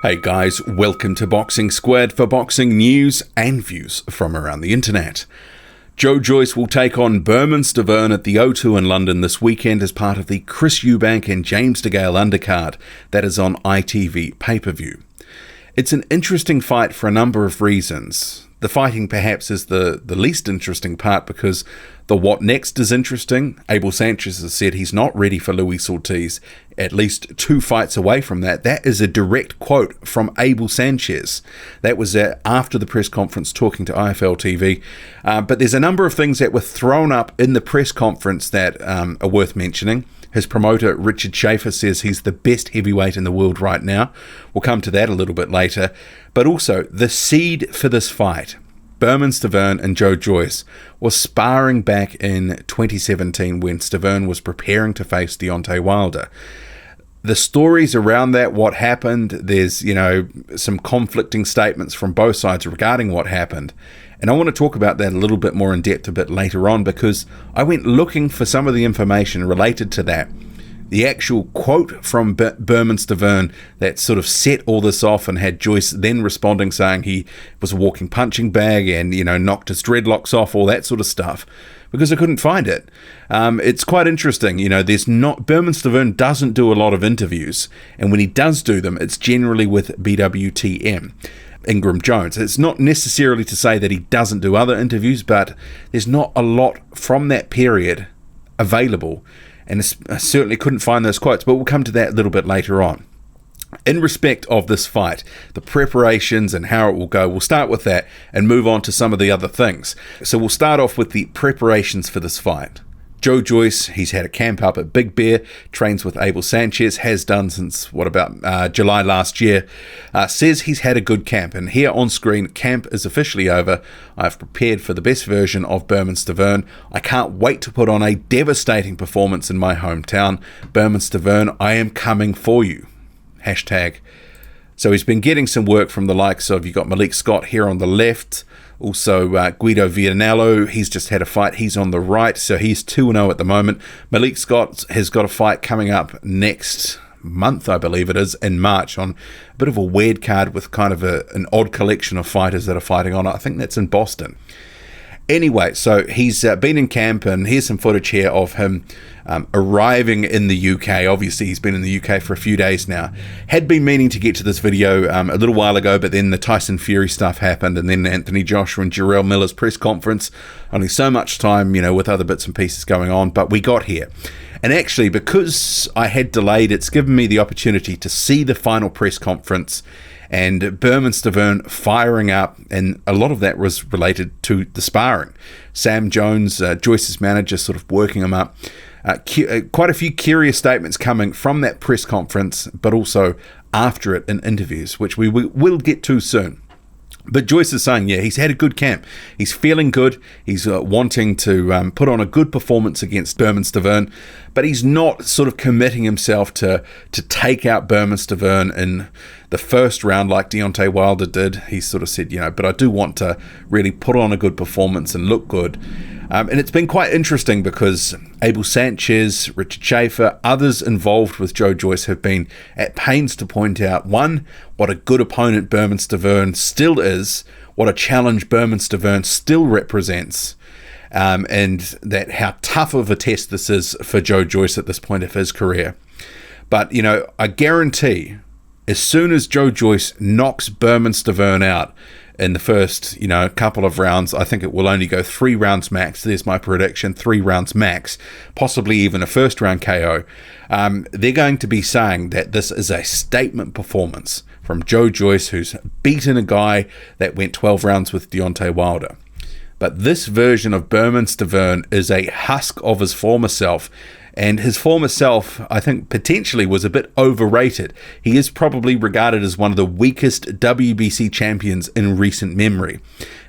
Hey guys, welcome to Boxing Squared for boxing news and views from around the internet. Joe Joyce will take on Bermane Stiverne at the O2 in London this weekend as part of the Chris Eubank and James DeGale undercard that is on ITV pay-per-view. It's an interesting fight for a number of reasons. The fighting perhaps is the least interesting part because the what next is interesting. Abel Sanchez has said he's not ready for Luis Ortiz, at least 2 fights away from that. That is a direct quote from Abel Sanchez. That was after the press conference talking to IFL TV. But there's a number of things that were thrown up in the press conference that are worth mentioning. His promoter, Richard Schaefer, says he's the best heavyweight in the world right now. We'll come to that a little bit later. But also, the seed for this fight, Bermane Stiverne and Joe Joyce, was sparring back in 2017 when Stiverne was preparing to face Deontay Wilder. The stories around that, what happened, there's, some conflicting statements from both sides regarding what happened. And I want to talk about that a little bit more in depth a bit later on because I went looking for some of the information related to that. The actual quote from Bermane Stiverne that sort of set all this off and had Joyce then responding saying he was a walking punching bag and, knocked his dreadlocks off, all that sort of stuff, because I couldn't find it. It's quite interesting. Bermane Stiverne doesn't do a lot of interviews, and when he does do them, it's generally with BWTM. Ingram Jones. It's not necessarily to say that he doesn't do other interviews, but there's not a lot from that period available, and I certainly couldn't find those quotes, but we'll come to that a little bit later on. In respect of this fight, the preparations and how it will go, we'll start with that and move on to some of the other things. So we'll start off with the preparations for this fight. Joe Joyce, he's had a camp up at Big Bear, trains with Abel Sanchez, has done since, July last year, says he's had a good camp. And here on screen, camp is officially over. I've prepared for the best version of Bermane Stiverne. I can't wait to put on a devastating performance in my hometown. Bermane Stiverne, I am coming for you. #. So he's been getting some work from the likes of, you got Malik Scott here on the left, also Guido Vianello, he's just had a fight, he's on the right, so he's 2-0 at the moment. Malik Scott has got a fight coming up next month, I believe it is, in March, on a bit of a weird card with kind of an odd collection of fighters that are fighting on it. I think that's in Boston. Anyway, so he's been in camp, and here's some footage here of him arriving in the UK. Obviously, he's been in the UK for a few days now. Had been meaning to get to this video a little while ago, but then the Tyson Fury stuff happened, and then Anthony Joshua and Jarrell Miller's press conference. Only so much time, with other bits and pieces going on, but we got here. And actually, because I had delayed, it's given me the opportunity to see the final press conference and Bermane Stiverne firing up, and a lot of that was related to the sparring. Sam Jones, Joyce's manager, sort of working him up. Quite a few curious statements coming from that press conference, but also after it in interviews, which we will get to soon. But Joyce is saying, he's had a good camp. He's feeling good. He's wanting to put on a good performance against Bermane Stiverne, but he's not sort of committing himself to take out Bermane Stiverne in the first round like Deontay Wilder did. He sort of said, but I do want to really put on a good performance and look good. And it's been quite interesting because Abel Sanchez, Richard Schaefer, others involved with Joe Joyce have been at pains to point out, one, what a good opponent Bermane Stiverne still is, what a challenge Bermane Stiverne still represents, and that how tough of a test this is for Joe Joyce at this point of his career. But, I guarantee as soon as Joe Joyce knocks Bermane Stiverne out in the first, couple of rounds, I think it will only go 3 rounds max. There's my prediction, 3 rounds max, possibly even a first round KO. They're going to be saying that this is a statement performance from Joe Joyce, who's beaten a guy that went 12 rounds with Deontay Wilder. But this version of Bermane Stiverne is a husk of his former self. And his former self, I think, potentially was a bit overrated. He is probably regarded as one of the weakest WBC champions in recent memory.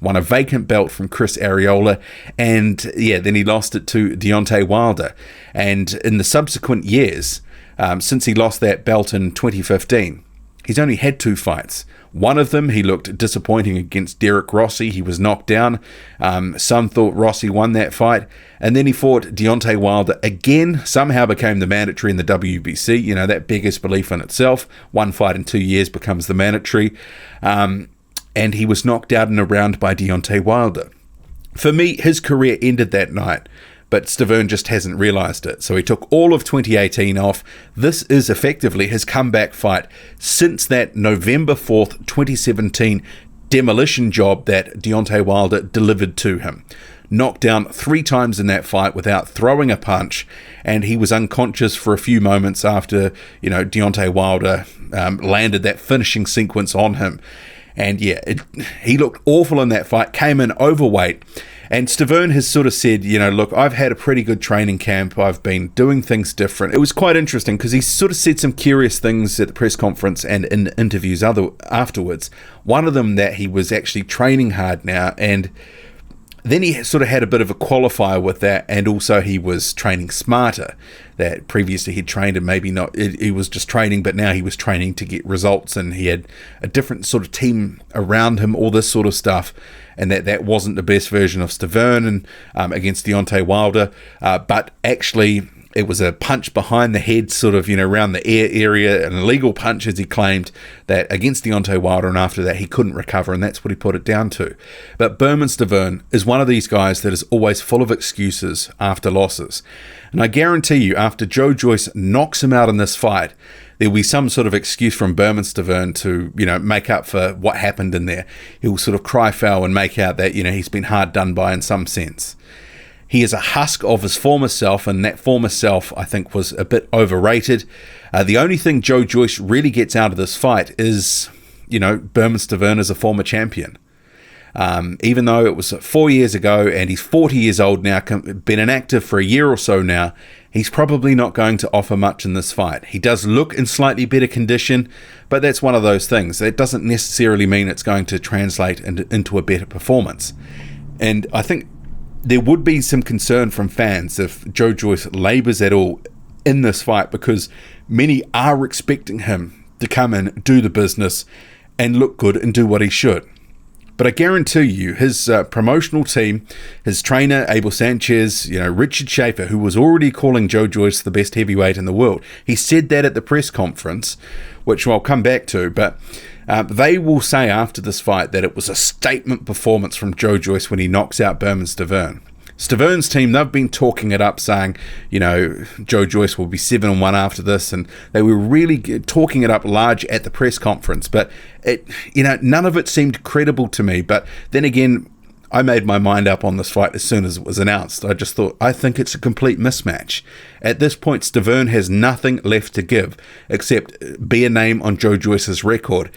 Won a vacant belt from Chris Arreola, and then he lost it to Deontay Wilder. And in the subsequent years, since he lost that belt in 2015, He's only had 2 fights. One of them, he looked disappointing against Derek Rossi. He was knocked down. Some thought Rossi won that fight. And then he fought Deontay Wilder again, somehow became the mandatory in the WBC. You know, that beggars belief in itself. 1 fight in 2 years becomes the mandatory. And he was knocked out in a round by Deontay Wilder. For me, his career ended that night, but Stiverne just hasn't realised it. So he took all of 2018 off. This is effectively his comeback fight since that November 4th, 2017 demolition job that Deontay Wilder delivered to him. Knocked down 3 times in that fight without throwing a punch, and he was unconscious for a few moments after, Deontay Wilder landed that finishing sequence on him. And he looked awful in that fight, came in overweight. And Stiverne has sort of said, look, I've had a pretty good training camp. I've been doing things different. It was quite interesting because he sort of said some curious things at the press conference and in interviews afterwards. One of them that he was actually training hard now, and then he sort of had a bit of a qualifier with that, and also he was training smarter. That previously he'd trained and maybe not, he was just training, but now he was training to get results, and he had a different sort of team around him, all this sort of stuff, and that wasn't the best version of Stiverne and against Deontay Wilder, but actually it was a punch behind the head, sort of, around the ear area, an illegal punch, as he claimed, that against Deontay Wilder, and after that he couldn't recover, and that's what he put it down to. But Bermane Stiverne is one of these guys that is always full of excuses after losses. And I guarantee you, after Joe Joyce knocks him out in this fight, there'll be some sort of excuse from Bermane Stiverne to, make up for what happened in there. He'll sort of cry foul and make out that, he's been hard done by in some sense. He is a husk of his former self, and that former self, I think, was a bit overrated. The only thing Joe Joyce really gets out of this fight is, Bermane Stiverne is a former champion. Even though it was 4 years ago and he's 40 years old now, been inactive for a year or so now, he's probably not going to offer much in this fight. He does look in slightly better condition, but that's one of those things. That doesn't necessarily mean it's going to translate into a better performance. And I think there would be some concern from fans if Joe Joyce labours at all in this fight, because many are expecting him to come in, do the business, and look good and do what he should. But I guarantee you, his promotional team, his trainer, Abel Sanchez, Richard Schaefer, who was already calling Joe Joyce the best heavyweight in the world, he said that at the press conference, which I'll come back to, but they will say after this fight that it was a statement performance from Joe Joyce when he knocks out Bermane Stiverne. Stiverne's team, they've been talking it up, saying, Joe Joyce will be 7-1 after this, and they were really talking it up large at the press conference, but none of it seemed credible to me. But then again, I made my mind up on this fight as soon as it was announced. I just thought, I think it's a complete mismatch. At this point, Stiverne has nothing left to give except be a name on Joe Joyce's record,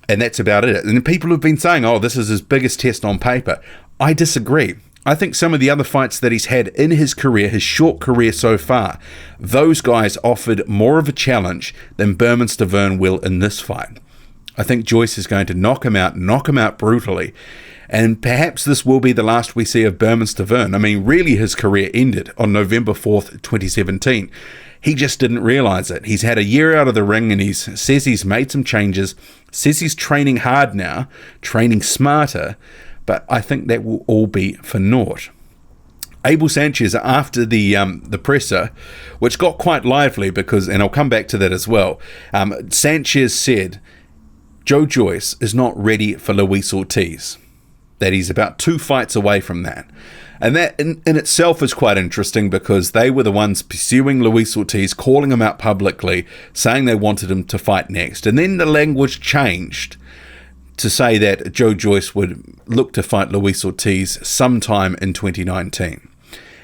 and that's about it. And people have been saying, this is his biggest test on paper. I disagree. I think some of the other fights that he's had in his career, his short career so far, those guys offered more of a challenge than Bermane Stiverne will in this fight. I think Joyce is going to knock him out brutally, and perhaps this will be the last we see of Bermane Stiverne. I mean, really his career ended on November 4th, 2017. He just didn't realise it. He's had a year out of the ring, and he says he's made some changes, says he's training hard now, training smarter, but I think that will all be for naught. Abel Sanchez, after the presser, which got quite lively because, and I'll come back to that as well, Sanchez said Joe Joyce is not ready for Luis Ortiz, that he's about 2 fights away from that. And that in itself is quite interesting because they were the ones pursuing Luis Ortiz, calling him out publicly, saying they wanted him to fight next. And then the language changed to say that Joe Joyce would look to fight Luis Ortiz sometime in 2019.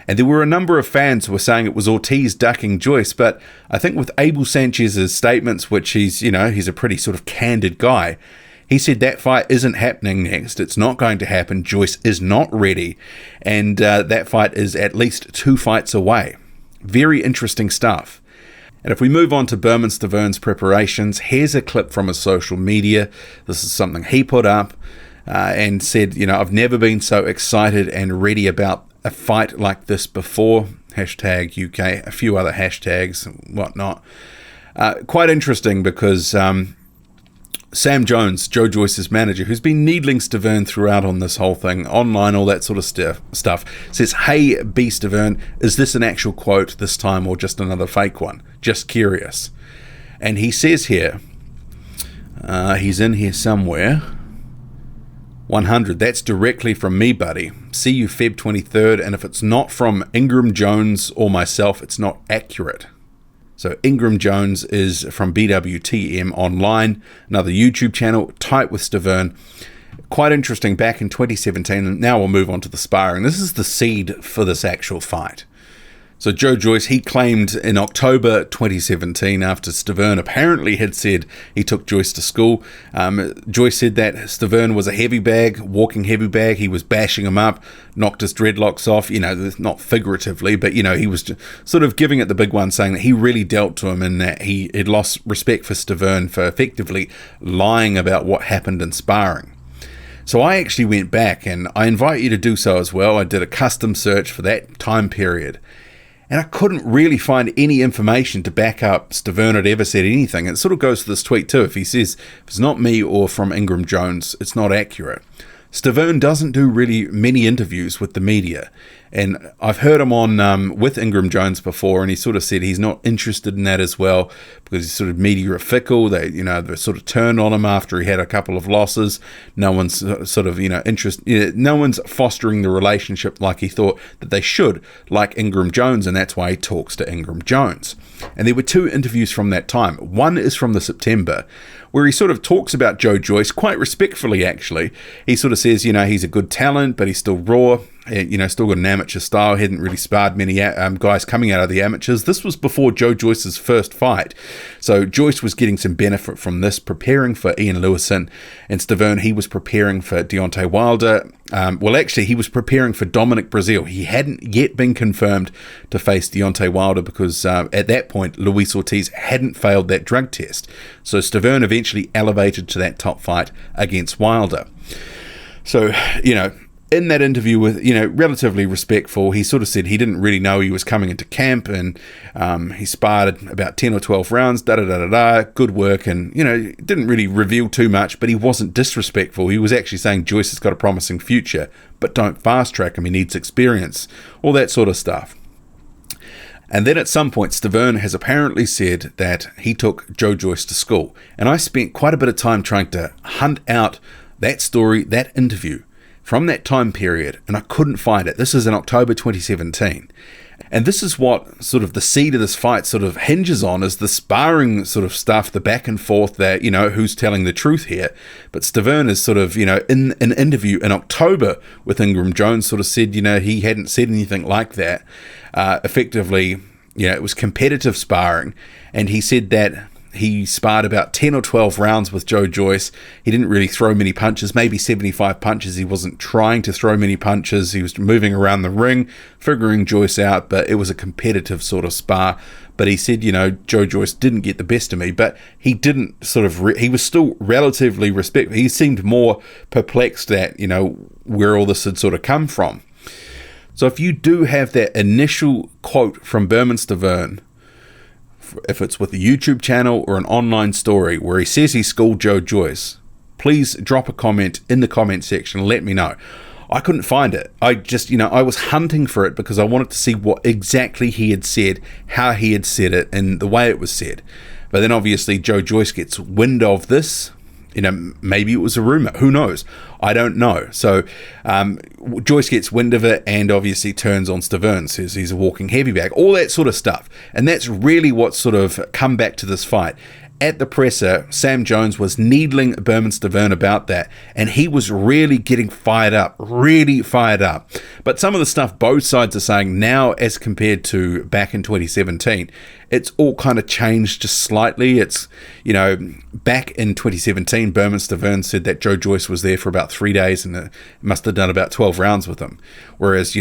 And there were a number of fans who were saying it was Ortiz ducking Joyce, but I think with Abel Sanchez's statements, which he's a pretty sort of candid guy, he said that fight isn't happening next. It's not going to happen. Joyce is not ready. And that fight is at least 2 fights away. Very interesting stuff. And if we move on to Bermane Stiverne's preparations, here's a clip from his social media. This is something he put up and said, I've never been so excited and ready about a fight like this before. Hashtag UK, a few other hashtags and whatnot. Quite interesting because Sam Jones, Joe Joyce's manager, who's been needling Stiverne throughout on this whole thing, online, all that sort of stuff, says, "Hey, B. Stiverne, is this an actual quote this time or just another fake one? Just curious." And he says here, he's in here somewhere, 100, "That's directly from me, buddy. See you Feb 23rd, and if it's not from Ingram Jones or myself, it's not accurate." So Ingram Jones is from BWTM Online, another YouTube channel, tight with Stiverne. Quite interesting, back in 2017, and now we'll move on to the sparring. This is the seed for this actual fight. So Joe Joyce, he claimed in October 2017, after Stiverne apparently had said he took Joyce to school, Joyce said that Stiverne was a heavy bag, walking heavy bag. He was bashing him up, knocked his dreadlocks off, not figuratively, but, he was sort of giving it the big one, saying that he really dealt to him and that he had lost respect for Stiverne for effectively lying about what happened in sparring. So I actually went back, and I invite you to do so as well. I did a custom search for that time period, and I couldn't really find any information to back up Stiverne had ever said anything. It sort of goes to this tweet too. If he says, if it's not me or from Ingram Jones, it's not accurate. Stiverne doesn't do really many interviews with the media. And I've heard him on with Ingram Jones before, and he sort of said he's not interested in that as well because he's sort of media fickle. They sort of turned on him after he had a couple of losses. No one's no one's fostering the relationship like he thought that they should, like Ingram Jones, and that's why he talks to Ingram Jones. And there were 2 interviews from that time. One is from the September, where he sort of talks about Joe Joyce quite respectfully, actually. He sort of says, he's a good talent, but he's still raw, still got an amateur style, hadn't really sparred many guys coming out of the amateurs. This was before Joe Joyce's first fight. So Joyce was getting some benefit from this, preparing for Ian Lewison, and Stiverne, he was preparing for Deontay Wilder. He was preparing for Dominic Breazeale. He hadn't yet been confirmed to face Deontay Wilder because at that point, Luis Ortiz hadn't failed that drug test. So Stiverne eventually elevated to that top fight against Wilder. So, in that interview with, relatively respectful, he sort of said he didn't really know he was coming into camp, and he sparred about 10 or 12 rounds, good work, and, didn't really reveal too much, but he wasn't disrespectful. He was actually saying Joyce has got a promising future, but don't fast track him, he needs experience, all that sort of stuff. And then at some point, Stiverne has apparently said that he took Joe Joyce to school, and I spent quite a bit of time trying to hunt out that story, that interview, from that time period, and I couldn't find it. This is in October 2017. And this is what sort of the seed of this fight sort of hinges on, is the sparring sort of stuff, the back and forth that, who's telling the truth here. But Stiverne is sort of, in an interview in October with Ingram Jones sort of said, he hadn't said anything like that. Effectively, it was competitive sparring. And he said that he sparred about 10 or 12 rounds with Joe Joyce. He didn't really throw many punches, maybe 75 punches. He wasn't trying to throw many punches. He was moving around the ring, figuring Joyce out, but it was a competitive sort of spar. But he said, Joe Joyce didn't get the best of me, but he didn't sort of, he was still relatively respectful. He seemed more perplexed at, where all this had sort of come from. So if you do have that initial quote from Bermane Stiverne, if it's with a YouTube channel or an online story where he says he schooled Joe Joyce, please drop a comment in the comment section and let me know. I couldn't find it. I just, I was hunting for it because I wanted to see what exactly he had said, how he had said it, and the way it was said. But then obviously Joe Joyce gets wind of this. Maybe it was a rumor. Who knows? I don't know. So Joyce gets wind of it and obviously turns on Stiverne, says he's a walking heavy bag, all that sort of stuff. And that's really what sort of come back to this fight. At the presser, Sam Jones was needling Bermane Stiverne about that, and he was really getting fired up, really fired up. But some of the stuff both sides are saying now as compared to back in 2017, it's all kind of changed just slightly. It's, back in 2017, Bermane Stiverne said that Joe Joyce was there for about 3 days and must have done about 12 rounds with him. Whereas,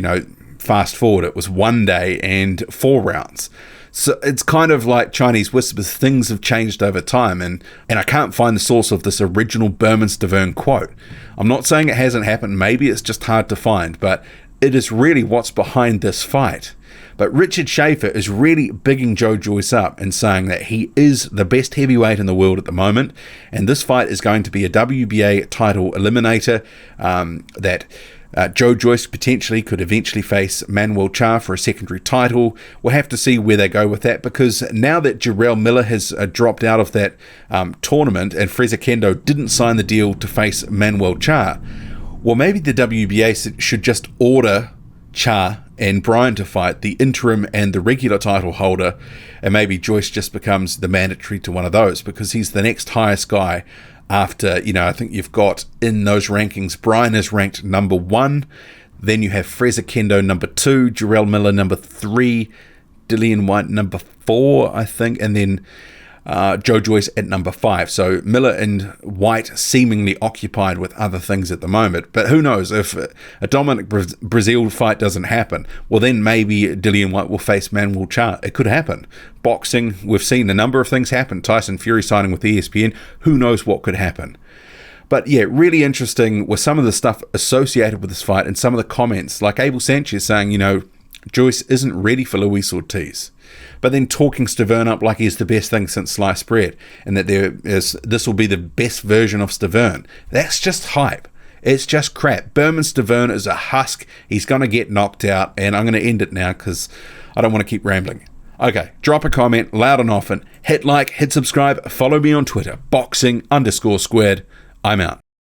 fast forward, it was 1 day and 4 rounds. So it's kind of like Chinese whispers. Things have changed over time, and I can't find the source of this original Bermane Stiverne quote. I'm not saying it hasn't happened. Maybe it's just hard to find, but it is really what's behind this fight. But Richard Schaefer is really bigging Joe Joyce up and saying that he is the best heavyweight in the world at the moment, and this fight is going to be a WBA title eliminator, that Joe Joyce potentially could eventually face Manuel Charr for a secondary title. We'll have to see where they go with that, because now that Jarrell Miller has dropped out of that tournament and Fraser Kendo didn't sign the deal to face Manuel Charr, well, maybe the WBA should just order Charr and Bryan to fight, the interim and the regular title holder, and maybe Joyce just becomes the mandatory to one of those, because he's the next highest guy after, I think you've got in those rankings, Bryan is ranked number 1, then you have Fraser Kendo number 2, Jarrell Miller number 3, Dillian Whyte number 4, I think, and then Joe Joyce at number 5. So Miller and White seemingly occupied with other things at the moment. But who knows, if a Dominic Brazil fight doesn't happen, well then maybe Dillian Whyte will face Manuel Charr. It could happen. Boxing, we've seen a number of things happen. Tyson Fury signing with ESPN. Who knows what could happen. But yeah, really interesting with some of the stuff associated with this fight and some of the comments, like Abel Sanchez saying, Joyce isn't ready for Luis Ortiz, but then talking Stiverne up like he's the best thing since sliced bread, and that this will be the best version of Stiverne. That's just hype. It's just crap. Bermane Stiverne is a husk. He's going to get knocked out, and I'm going to end it now because I don't want to keep rambling. Okay, drop a comment, loud and often. Hit like, hit subscribe, follow me on Twitter, boxing_squared. I'm out.